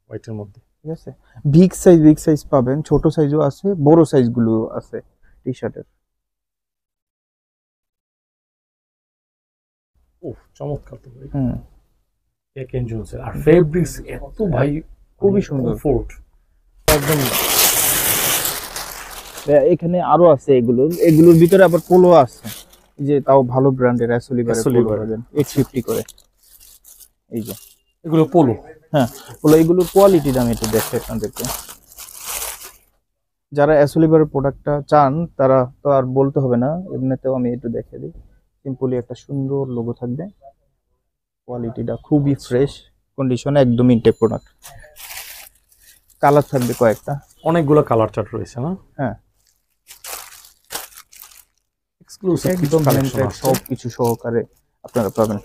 হোয়াইটের মধ্যে, ঠিক আছে। বিগ সাইজ পাবেন, ছোট সাইজও আছে, বড় সাইজগুলো আছে টি শার্টের। ওহ চমৎকার তো ভাই। জ্যাক এন্ড জোন্স আর ফেব্রিক্স এত ভাই খুবই সুন্দর, কমফোর্ট একদম। এখানে আরো আছে, এগুলোর ভিতরে আবার পোলো আছে, যে তাও ভালো ব্র্যান্ডের অ্যাসোলিভারের পোলো পাবেন 850 করে। এই যে এগুলো পোলো, হ্যাঁ পোলো, এগুলোর কোয়ালিটি দাম একটু দেখে আপনাদেরকে। যারা অ্যাসোলিভারের প্রোডাক্টটা চান তারা তো আর বলতে হবে না, এমনিতেও আমি একটু দেখে দিই। সিম্পলি একটা সুন্দর লোগো থাকবে, কোয়ালিটিটা খুবই ফ্রেশ কন্ডিশনে, একদম ইনটেক প্রোডাক্ট। কালার থাকবে কয়েকটা, অনেকগুলো কালার চার্ট রয়েছে না? হ্যাঁ, এক্সক্লুসিভ একদম সব কিছু সহকারে আপনারা পাবেন।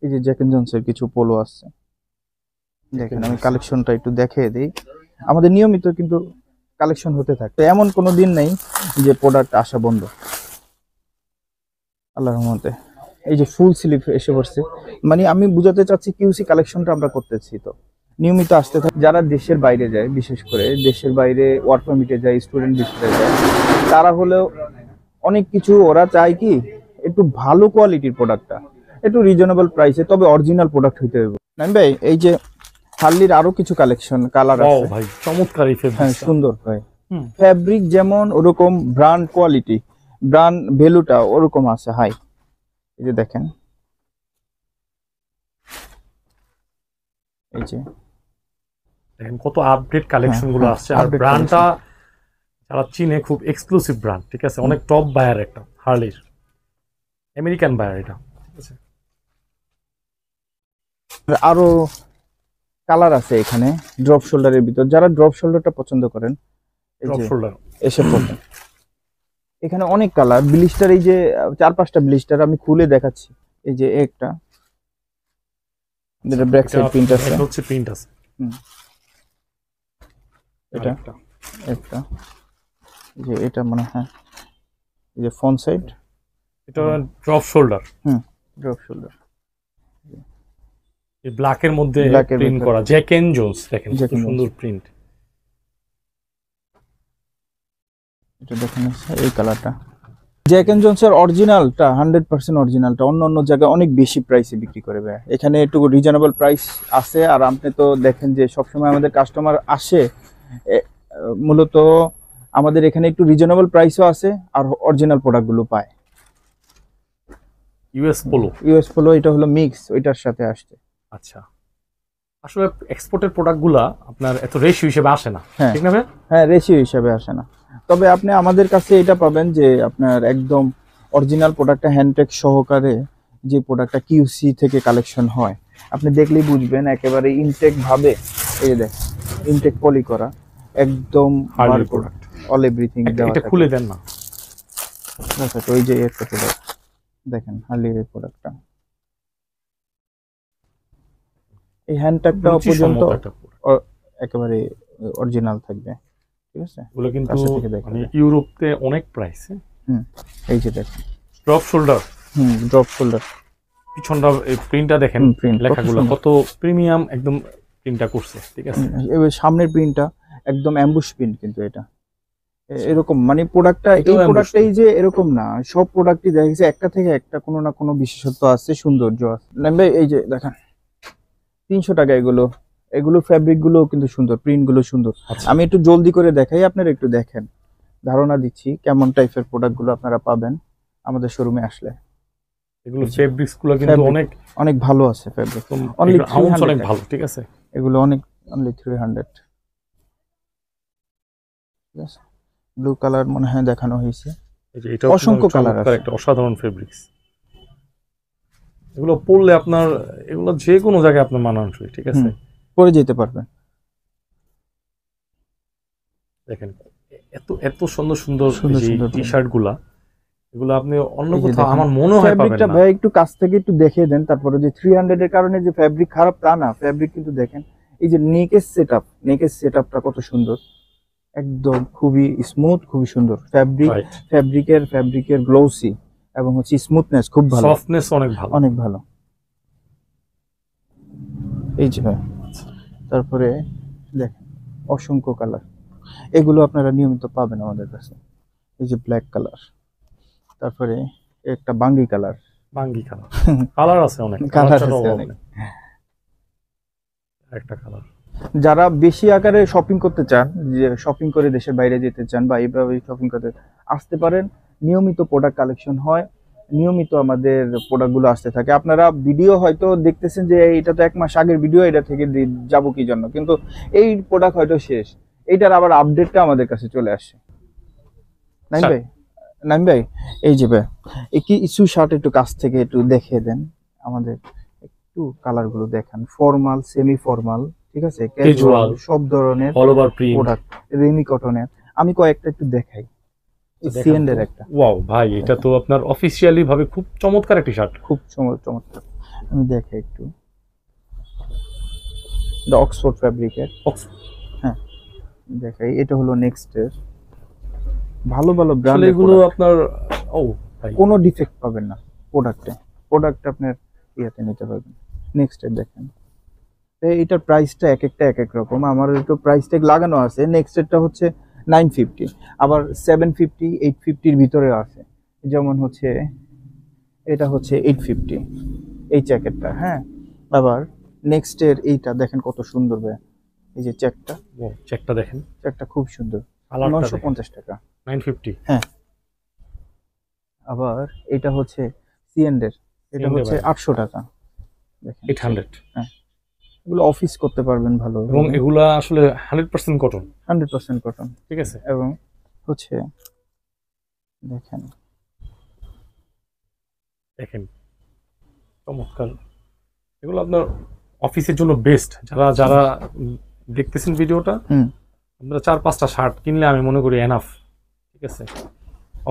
এই যে জ্যাক এন্ড জোন্সের কিছু পোলো আসছে, দেখেন আমি কালেকশনটা একটু দেখিয়ে দিই। আমাদের নিয়মিত কিন্তু কালেকশন হতে থাকে, এমন কোনো দিন নেই যে প্রোডাক্ট আসা বন্ধ, আল্লাহর রহমতে। এই যে ফুল স্লিভ এসে পড়ছে, মানে আমি বুঝাতে চাচ্ছি কিউসি কালেকশনটা আমরা করতেছি, তো নিয়মিত আসতে থাকে। যারা দেশের বাইরে যায়, বিশেষ করে দেশের বাইরে ওয়ার্ক পারমিটে যায়, স্টুডেন্ট ভিসাতে যায়, তারা হলেও অনেক কিছু ওরা চায় কি একটু ভালো কোয়ালিটির প্রোডাক্টটা, একটু রিজনেবল প্রাইসে, তবে অরিজিনাল প্রোডাক্ট হইতে হবে। নাইম ভাই, এই যে হার্লির আরো কিছু কালেকশন কালার আছে ভাই, চমৎকার এই ফেব্রিক, হ্যাঁ সুন্দর ভাই, ফ্যাব্রিক যেমন ওরকম ব্র্যান্ড কোয়ালিটি, ব্র্যান্ড ভ্যালুটা ওরকম আছে হাই। এই যে দেখেন, এই যে দেখেন কত আপডেট কালেকশন গুলো হ্যাঁ, আসছে, আর update ব্র্যান্ডটা যারা চিনে খুব এক্সক্লুসিভ ব্র্যান্ড, ঠিক আছে, অনেক টপ বায়ার, একটা হার্লির আমেরিকান বায়ার এটা, ঠিক আছে। আরো কালার আছে এখানে ড্রপ শোল্ডারের ভিতর, যারা ড্রপ শোল্ডারটা পছন্দ করেন এই ড্রপ যে শোল্ডার এসে পড়বেন। এখানে অনেক কালার ব্লিস্টার, এই যে 4-5টা ব্লিস্টার আমি খুলে দেখাচ্ছি। এই যে একটা যেটা ব্যাক সাইড প্রিন্ট আছে, এটা হচ্ছে প্রিন্ট আছে, এটা একটা একটা যে এটা মনে হয় এই যে ফ্রন্ট সাইড, এটা ড্রপ শোল্ডার, ড্রপ শোল্ডার এই ব্ল্যাকের মধ্যে Black এর প্রিন্ট ভিতরে। করা, জ্যাক এন্ড জোন্স, দেখেন কত জ্যাক এন্ড সুন্দর প্রিন্ট। এটা দেখেন এই কালারটা জ্যাক এন্ড জোনসের অরিজিনালটা 100% অরিজিনালটা অন্য অন্য জায়গায় অনেক বেশি প্রাইসে বিক্রি করে ভাই, এখানে একটু রিজনেবল প্রাইস আছে। আর আপনি তো দেখেন যে সবসময় আমাদের কাস্টমার আসে, মূলত আমাদের এখানে একটু রিজনেবল প্রাইসও আছে আর অরিজিনাল প্রোডাক্টগুলো পায়। ইউএস পোলো, ইউএস পোলো এটা হলো মিক্স, ওইটার সাথে আসছে। আচ্ছা, আসলে এক্সপোর্টের প্রোডাক্টগুলা আপনার এত রেশিও হিসেবে আসে না, হ্যাঁ। ঠিক না ভাই? হ্যাঁ, রেশিও হিসাবে আসে না, তবে আপনি আমাদের কাছে এটা পাবেন যে আপনার একদম অরিজিনাল প্রোডাক্টটা হ্যান্ডটেক সহকারে, যে প্রোডাক্টটা কিউসি থেকে কালেকশন হয় আপনি দেখলেই বুঝবেন, একেবারে ইনটেক ভাবে, এই দেখ ইনটেক পলি করা একদম হার্ডলি প্রোডাক্ট, অল এভরিথিং দেওয়া এটা থাকে। খুলে দেন না। আচ্ছা, তো ওই যে একটা প্রোডাক্ট দেখেন, হার্লি এই প্রোডাক্টটা, এই হ্যান্ডটেকটা রুচি পর্যন্ত সম্মত একটা product। একেবারে অরিজিনাল থাকবে, ঠিক আছে। এগুলো কিন্তু কাছে থেকে দেখা মানে যায়। ইউরোপে অনেক প্রাইস। এই যে দেখেন, ড্রপ শোল্ডার, ড্রপ শোল্ডার, পিছনটা এই প্রিন্টটা দেখেন, print কত লেখাগুলো সুন্দর। কত প্রিমিয়াম একদম প্রিন্টটা করছে, ঠিক আছে। এবার সামনের প্রিন্টটা একদম অ্যাম্বুশ প্রিন্ট, কিন্তু এটা এরকম মানে প্রোডাক্টটা, এটাও এই ambush প্রোডাক্টটাই যে এরকম না, সব প্রোডাক্টই দেখা গেছে একটা থেকে একটা কোনো না কোনো বিশেষত্ব আছে, সৌন্দর্য আছে। ভাই এই যে দেখেন 300 টাকা এগুলো, এগুলো ফ্যাব্রিক গুলো কিন্তু সুন্দর, প্রিন্ট গুলো সুন্দর। আচ্ছা, আমি একটু জলদি করে দেখাই, আপনারা একটু দেখেন, ধারণা দিচ্ছি কেমন টাইপের প্রোডাক্ট গুলো আপনারা পাবেন আমাদের শোরুমে আসলে। এগুলো ফেব্রিক্স গুলো কিন্তু Fabric অনেক অনেক ভালো আছে ফ্যাব্রিক, Only এগুলো আউন্স 300 অনেক টাকা। ভালো, ঠিক আছে। এগুলো অনেক অনলি 300, ঠিক আছে। ব্লু কালার মনে হয় দেখানো হয়েছে, এই যে এটা অসংখ্য কালার আছে। একটা অসাধারণ ফেব্রিক্স, এগুলো পরলে আপনার, এগুলো যে কোনো জায়গায় আপনার মানানসই, ঠিক আছে। পরে যেতে পারবেন। দেখেন এত এত সুন্দর সুন্দর সুন্দর সুন্দর টি শার্ট গুলা, এগুলো আপনি অন্য এই যে কোথাও দেখেন, আমার মনে হয় পাবেন ফ্যাব্রিকটা না। ভাই একটু কাছ থেকে একটু দেখিয়ে দেন, তারপরে যে 300 এর কারণে যে ফ্যাব্রিক খারাপ তা না, ফ্যাব্রিক কিন্তু দেখেন, এই যে নেকের সেটআপটা কত সুন্দর, একদম খুবই স্মুথ, খুবই সুন্দর ফ্যাব্রিক, রাইট, ফ্যাব্রিকের গ্লোসি এবং হচ্ছে স্মুথনেস খুব ভালো, সফটনেস অনেক ভালো। অনেক ভালো। এই যে ভাই, তারপরে দেখেন অসংখ্য কালার, এগুলো আপনারা নিয়মিত পাবেন আমাদের কাছে। এই যে ব্ল্যাক কালার, তারপরে একটা বাঙ্গি কালার, বাঙ্গি কালার, কালার আছে অনেক, কালার কালারটারও আছে অভাব অনেক। নেই। একটা কালার, যারা বেশি আকারে শপিং করতে চান, যে শপিং করে দেশের বাইরে যেতে চান বা এইভাবে শপিং করতে আসতে পারেন, নিয়মিত প্রোডাক্ট কালেকশন হয়, নিয়মিত আমাদের প্রোডাক্টগুলো আসতে থাকে। আপনারা ভিডিও হয়তো দেখতেছেন যে এটা তো 1 মাস আগের ভিডিও, এটা থেকে যাব কি জন্য, কিন্তু এই প্রোডাক্ট হয়তো শেষ, এইটার আবার আপডেটটা আমাদের কাছে চলে আসে। নাইম ভাই এই যে ভাই এই কি ইস্যু শার্ট একটু কাছ থেকে একটু দেখিয়ে দেন আমাদের, একটু কালারগুলো দেখান, ফর্মাল, সেমি ফর্মাল, ঠিক আছে, ক্যাজুয়াল, সব ধরনের all over print, product, Remi কটনের। আমি কয়েকটা একটু দেখাই, সিএন্ড এর একটা, ওয়াও ভাই, এটা তো আপনার অফিশিয়ালি ভাবে খুব চমৎকার একটি শার্ট, খুব চমৎকার। আমি দেখাই একটু, অক্সফোর্ড ফ্যাব্রিকের, হ্যাঁ দেখাই, এটা হলো নেক্সট এর, ভালো ভালো ব্র্যান্ড, এগুলো আপনার ও ভাই কোনো ডিফেক্ট পাবেন না প্রোডাক্ট আপনার ইয়াতে নিতে পারবেন। নেক্সট এর দেখেন, এটার প্রাইসটা এক একটা এক এক রকম, আমার একটু প্রাইস ট্যাগ লাগানো আছে। নেক্সট এরটা হচ্ছে 950, আবার 750, 850 এর ভিতরে আছে, যেমন হচ্ছে এটা হচ্ছে 850 এই জ্যাকেটটা, হ্যাঁ। আবার নেক্সট এর এইটা দেখেন কত সুন্দর ভাই, এই যে চেকটা চেকটা দেখেন, খুব সুন্দর, কালারটা 950 টাকা। 950। হ্যাঁ, আবার এটা হচ্ছে সিএন্ড এর, এটা হচ্ছে 800 টাকা। দেখেন 800। হ্যাঁ, এগুলো অফিস করতে পারবেন ভালো, এবং এগুলা আসলে 100% কটন। 100% কটন। ঠিক আছে, এবং হচ্ছে দেখেন দেখেন চমৎকার, এগুলো আপনার অফিসের জন্য বেস্ট। যারা যারা দেখতেছেন ভিডিওটা, আপনারা 4-5টা শার্ট কিনলে আমি মনে করি এনাফ। ঠিক আছে,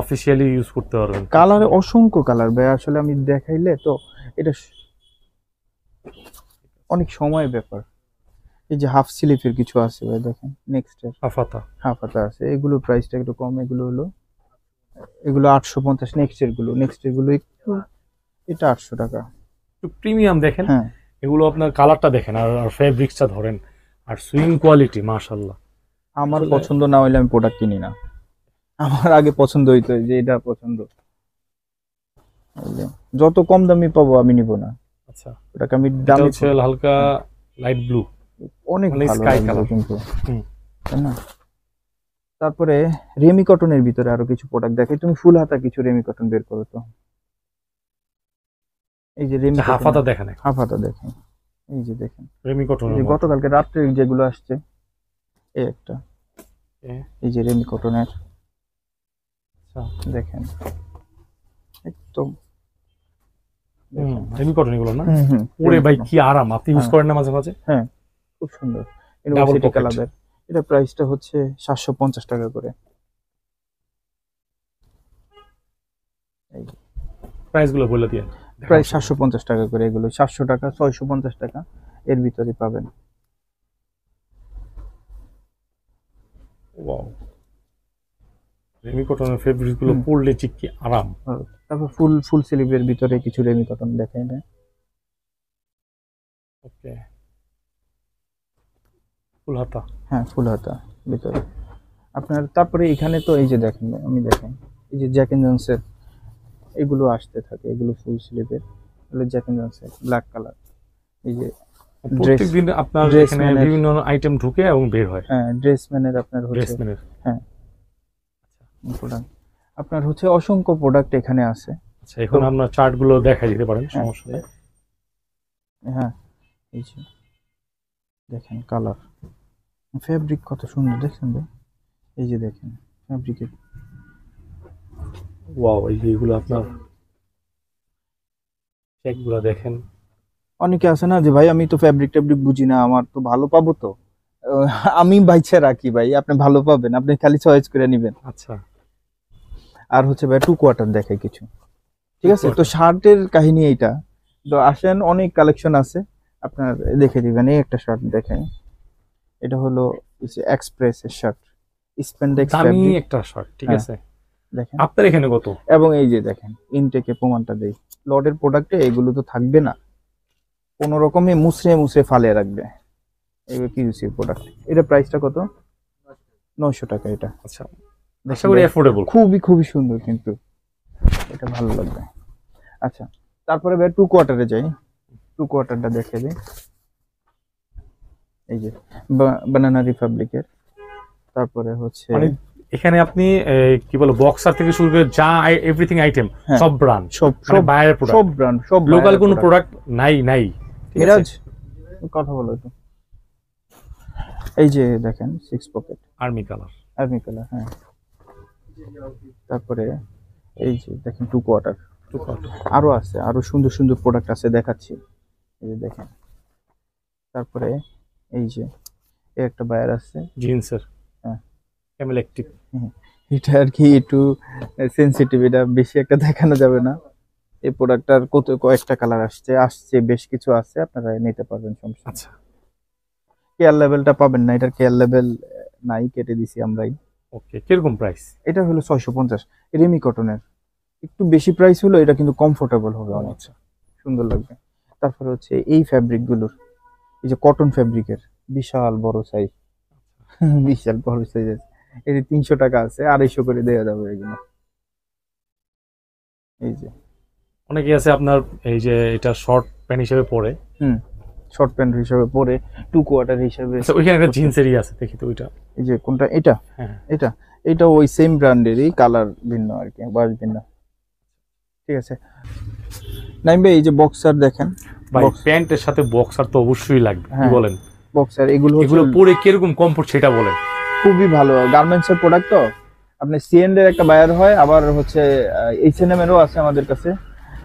অফিসিয়ালি ইউজ করতে পারবেন। কালারে অসংখ্য কালার ভাই, আসলে আমি দেখাইলে তো এটা অনেক সময় ব্যাপার। এই যে হাফ স্লিভের কিছু আছে ভাই, দেখেন নেক্সট এর হাফাতা। হাফ হাতা আছে, এগুলোর প্রাইসটা একটু কম। এগুলো হলো, এগুলো 850। নেক্সট এর গুলো একটু, এটা 800 টাকা। একটু প্রিমিয়াম দেখেন, হ্যাঁ, এগুলো আপনার কালারটা দেখেন আর ফেব্রিক্সটা ধরেন আর সুইং কোয়ালিটি মাশাআল্লাহ। আমার আসলে- পছন্দ না হইলে আমি প্রোডাক্ট কিনি না। আমার আগে পছন্দ হইতো যে এটা পছন্দ, এই যে যত কম দামি পাবো আমি নিব না। আচ্ছা, ওটাকে আমি এটা দামি হচ্ছে হালকা লাইট ব্লু, অনেক মানে ভালো sky লাগলো color। কিন্তু, হুম। তাই না? তারপরে রেমি কটনের ভিতরে আরো কিছু প্রোডাক্ট দেখাই, তুমি ফুল হাতা কিছু রেমি কটন বের করো তো। এই যে রেমি হাফাতা দেখেন, হাফ হাতা দেখেন, এই যে দেখেন, রেমি কটন। এই যে গতকালকে রাত্রে যেগুলো আসছে, এই একটা, এই যে রেমি কটনের, দেখেন একদম রেমি কটন এগুলো না? হুম হুম, ওরে ভাই কি আরাম, আপনি ইউজ হ্যাঁ। করেন না মাঝে মাঝে? হ্যাঁ, খুব সুন্দর। Double university pocket। কালারের, এটা প্রাইসটা হচ্ছে 750 টাকা করে। প্রাইস গুলো বলে দিয়ে। প্রায় 750 টাকা করে, এগুলো 700 টাকা 650 টাকা এর ভিতরে পাবেন। ওয়াও, রেমি কটনের ফেব্রিক গুলো পরলে ঠিক কি আরাম। তারপর ফুল স্লিভের ভিতরে কিছু রেমি কটন দেখাই না। ওকে, ফুল হাতা। হ্যাঁ, ফুল হাতা ভিতরে আপনার। তারপরে এখানে তো এই যে দেখেন, আমি দেখেন এই যে জ্যাক এন্ড জনসের এগুলো আসতে থাকে, এগুলো ফুল স্লিভের, এগুলো জ্যাক এন্ড জনসের ব্ল্যাক কালার। এই যে প্রত্যেকদিন আপনার এখানে ড্রেসম্যানের- বিভিন্ন আইটেম ঢুকে এবং বের হয়। হ্যাঁ, ড্রেসম্যানের আপনার হচ্ছে, ড্রেসম্যানের। হ্যাঁ প্রোডাক্ট আপনার হচ্ছে অসংখ্য প্রোডাক্ট এখানে আছে। আচ্ছা, এখন আপনার চার্ট গুলো দেখাই দিতে পারেন, সমস্যা নেই। হ্যাঁ, এই যে দেখেন কালার, ফেব্রিক কত সুন্দর দেখছেন ভাই, এই যে দেখেন ফেব্রিকের। ওয়াও, এই যে এগুলো আপনার চেক গুলো দেখেন। অনেকে আছে না যে ভাই আমি তো ফেব্রিক টেব্রিক বুঝি না, আমার তো ভালো পাবো তো, আমি বাইচা রাখি ভাই, আপনি ভালো পাবেন, আপনি খালি চয়েস করে নেবেন। আচ্ছা, আর হচ্ছে ভাই 2 কোয়ার্টার দেখাই কিছু, ঠিক আছে? তো শার্টের কাহিনী এইটা, তো আসেন অনেক কালেকশন আছে, আপনার দেখে দিবেন। এই একটা শার্ট দেখেন, এটা হলো এক্সপ্রেস এর শার্ট, স্প্যান্ডেক্স দামি ফেব্রিক, একটা শার্ট। ঠিক হ্যাঁ। আছে, দেখেন। আপনার এখানে কত? এবং এই যে দেখেন ইনটেকে প্রমাণটা দেই, লটের প্রোডাক্টে এগুলো তো থাকবে না, কোন রকমে মুছড়ে ফালিয়ে রাখবে, এগুলো কি ইউসির প্রোডাক্ট। এটা প্রাইসটা কত? 900 টাকা। এটা আচ্ছা, আশা করি অ্যাফোর্ডেবল। খুবই সুন্দর, কিন্তু এটা ভালো লাগবে। আচ্ছা, তারপরে ভাই 2 কোয়ার্টারে যাই, 2 কোয়ার্টারটা দেখে দিই। এই যে বানানা রিপাবলিকের, তারপরে হচ্ছে মানে এখানে আপনি কি বলে বক্সার থেকে শুরু করে যা এভরিথিং আইটেম, হ্যাঁ, সব ব্র্যান্ড, সব মানে বাইরের সব প্রোডাক্ট, ব্র্যান্ড, সব লোকাল কোনো প্রোডাক্ট নাই। ঠিক আছে? মিরাজ কথা বলো একটু। এই যে দেখেন 6 pocket army colour. Army colour, হ্যাঁ। তারপরে এই যে দেখেন 2 কোয়ার্টার, আরো আছে, আরো সুন্দর প্রোডাক্ট আছে, দেখাচ্ছি। এই যে দেখেন, তারপরে এই যে একটা বায়ার আছে জিন্সের, হ্যাঁ, ক্যামেল অ্যাক্টিভ। এটা আর কি একটু সেনসিটিভ, এটা বেশি একটা দেখানো যাবে না। এই প্রোডাক্টটার কয়েকটা কালার আসছে বেশ কিছু আছে, আপনারা নিতে পারবেন, সমস্যা। আচ্ছা, কেয়ার লেভেলটা পাবেন না, এটার কেয়ার লেভেল নাই, কেটে দিছি আমরাই। ওকে, কিরকম প্রাইস? এটা হলো 650, রেমি কটনের, একটু বেশি প্রাইস হলো, এটা কিন্তু কমফোর্টেবল হবে অনেক, আচ্ছা, সুন্দর লাগবে। তারপরে হচ্ছে এই ফ্যাব্রিক গুলোর, এই যে কটন ফ্যাব্রিকের বিশাল বড় সাইজ, বিশাল বড় সাইজ আছে, এই যে 300 টাকা আছে, 250 করে দেওয়া যাবে এগুলো। এই যে অনেকে আছে আপনার এই যে এটা শর্ট প্যান্ট হিসেবে পরে, শর্ট প্যান্ট হিসেবে পরে 2 কোয়ার্টার হিসেবে। আচ্ছা ওইখানে একটা জিন্সেরই আছে, দেখি তো ওইটা। এই যে কোনটা, এটা হ্যাঁ এটা ওই সেম ব্র্যান্ডেরই, কালার ভিন্ন আর কি, বাস ভিন্ন। ঠিক আছে নাইম ভাই, এই যে বক্সার দেখেন ভাই, প্যান্টের সাথে বক্সার তো অবশ্যই লাগবে, কি হ্যাঁ, বলেন? বক্সার এগুলো এগুলো পরে কিরকম কমফোর্ট সেটা বলেন। খুবই ভালো গার্মেন্টস এর প্রোডাক্ট। তো আপনি সিএন্ড এর একটা বায়ার হয়, আবার হচ্ছে এইচএনএম এরও আছে আমাদের কাছে,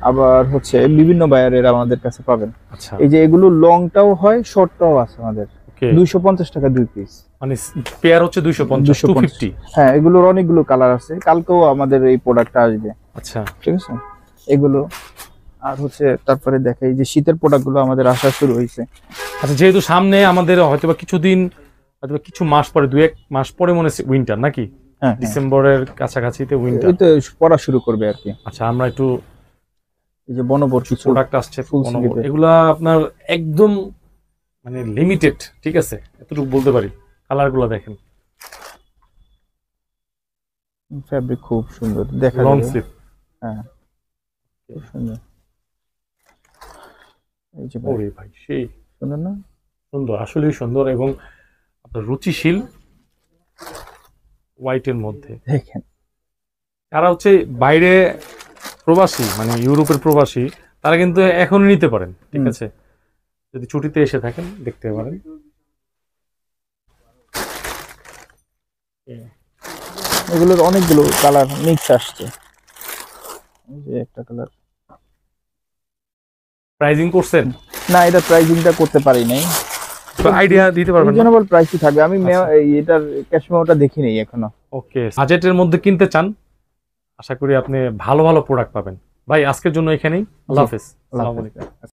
আবার হচ্ছে বিভিন্ন বায়ারের আমাদের কাছে পাবেন। আচ্ছা এই যে এগুলো লংটাও হয়, শর্টটাও আছে আমাদের। ওকে, 250 টাকা 2 পিস, মানে পেয়ার হচ্ছে 250 250। হ্যাঁ এগুলোর অনেকগুলো কালার আছে, কালকেও আমাদের এই প্রোডাক্টটা আসবে। আচ্ছা ঠিক আছে এগুলো। আর হচ্ছে তারপরে দেখে এই যে শীতের প্রোডাক্টগুলো আমাদের আসা শুরু হয়েছে। আচ্ছা, যেহেতু সামনে আমাদের হয়তোবা কিছুদিন, হয়তোবা কিছু মাস পরে, 2-1 মাস পরে মনে হচ্ছে উইন্টার নাকি? হ্যাঁ ডিসেম্বরের কাছাকাছিতে উইন্টার। এই তো পড়া শুরু করবে আর কি। আচ্ছা, আমরা একটু এই যে বনবর কিছু প্রোডাক্ট আসছে, full sleeve এর। এগুলা আপনার একদম মানে লিমিটেড, ঠিক আছে, এতটুকু বলতে পারি। কালারগুলো দেখেন, ফ্যাব্রিক খুব সুন্দর দেখা লং যাবে। স্লিভ। হ্যাঁ খুব সুন্দর। এই যে ভাই, ওরে ভাই, সেই সুন্দর না? সুন্দর, আসলেই সুন্দর, এবং আপনার রুচিশীল হোয়াইটের মধ্যে। দেখেন যারা হচ্ছে বাইরে প্রবাসী, মানে ইউরোপের প্রবাসী, তারা কিন্তু এখনই নিতে পারেন, ঠিক আছে, যদি ছুটিতে এসে থাকেন দেখতে পারেন। এগুলোর অনেকগুলো কালার মিক্স আসছে। এই যে একটা কালার। প্রাইজিং করছেন? না, এটা প্রাইসিংটা করতে পারি নাই। আইডিয়া দিতে পারবেন না? রিজনেবল প্রাইসই থাকবে। আমি আচ্ছা। এটার ক্যাশ মেমোটা দেখি নাই এখনো। ওকে, বাজেটের মধ্যে কিনতে চান, আশা করি আপনি ভালো ভালো প্রোডাক্ট পাবেন। ভাই আজকের জন্য এখানেই, আল্লাহ হাফেজ। আল্লাহ আসসালামু হাফেজ। আলাইকুম।